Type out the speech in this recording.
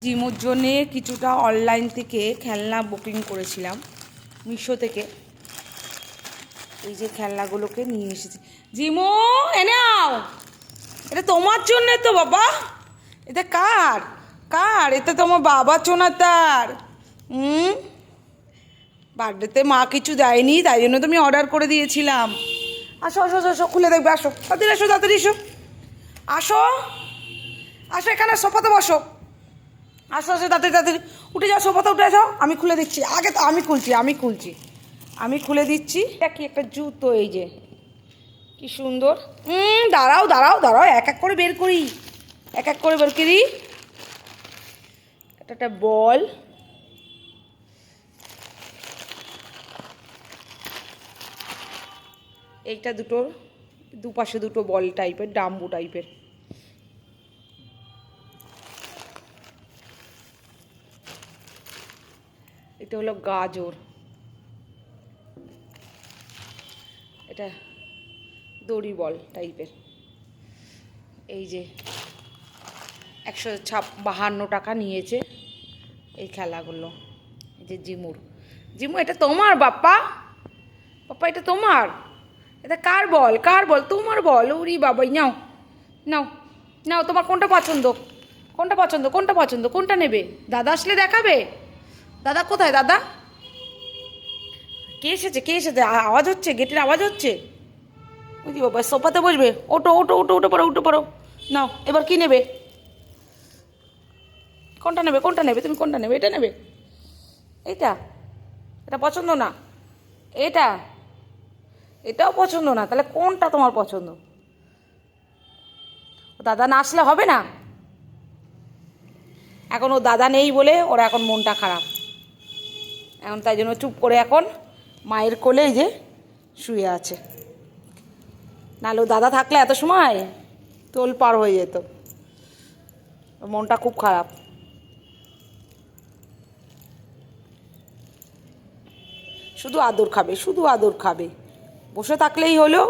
জিমুর জন্যে কিছুটা অনলাইন থেকে খেলনা বুকিং করেছিলাম মিশো থেকে। এই যে খেলনাগুলোকে নিয়ে এসেছি। জিমু এনে নাও, এটা তোমার জন্যে তো বাবা। এটা কার কার এটা তোমার বাবা চোনাতার। বার্থডেতে মা কিছু দেয়নি, তাই জন্য তো আমি অর্ডার করে দিয়েছিলাম। আসো আসো আসো, খুলে দেখবে, আসো তাড়াতাড়ি, আসো তাড়াতাড়ি, এসো আসো আসো, এখানে সোফাতে বসো। আসো আসো তাড়াতাড়ি তাড়াতাড়ি, উঠে যাও, সোফাতে উঠে যাও। আমি খুলে দিচ্ছি, আগে তো আমি খুলে দিচ্ছি। এটা কি একটা জুতো, এই যে কি সুন্দর। দাঁড়াও দাঁড়াও দাঁড়াও, এক এক করে বের করি, এক এক করে বের করি। একটা বল, এইটা দুটোর দুপাশে দুটো বল টাইপের, ডাম্বু টাইপের। এটা হলো গাজর, এটা দড়ি বল টাইপের। এই যে 152 টাকা নিয়েছে এই খেলাগুলো। এই যে জিমু এটা তোমার বাপ্পা, বাপ্পা এটা তোমার। এটা কার বল, কার বল? তোমার বল। উরি বাবাই, নাও নাও নাও, তোমার কোনটা পছন্দ, কোনটা পছন্দ, কোনটা পছন্দ, কোনটা নেবে? দাদা আসলে দেখাবে। দাদা কোথায় দাদা? কে এসেছে, কে এসেছে? আওয়াজ হচ্ছে, গেটের আওয়াজ হচ্ছে। বুঝি বাবা, সোফাতে বসবে। ওটো ওটো ওটো, উঠে পড়ো, উঠে পড়ো। নাও, এবার কি নেবে? কোনটা নেবে, কোনটা নেবে তুমি, কোনটা নেবে? এটা নেবে? এইটা? এটা পছন্দ না? এটা? এটাও পছন্দ না? তাহলে কোনটা তোমার পছন্দ? দাদা না আসলে হবে না? এখন ও দাদা নেই বলে ওর এখন মনটা খারাপ। এখন তাই জন্য চুপ করে এখন মায়ের কোলে এই যে শুয়ে আছে। নাহলে ও দাদা থাকলে এত সময় তোল পার হয়ে যেত। মনটা খুব খারাপ। শুধু আদর খাবে, শুধু আদর খাবে, বসে থাকলেই হলো।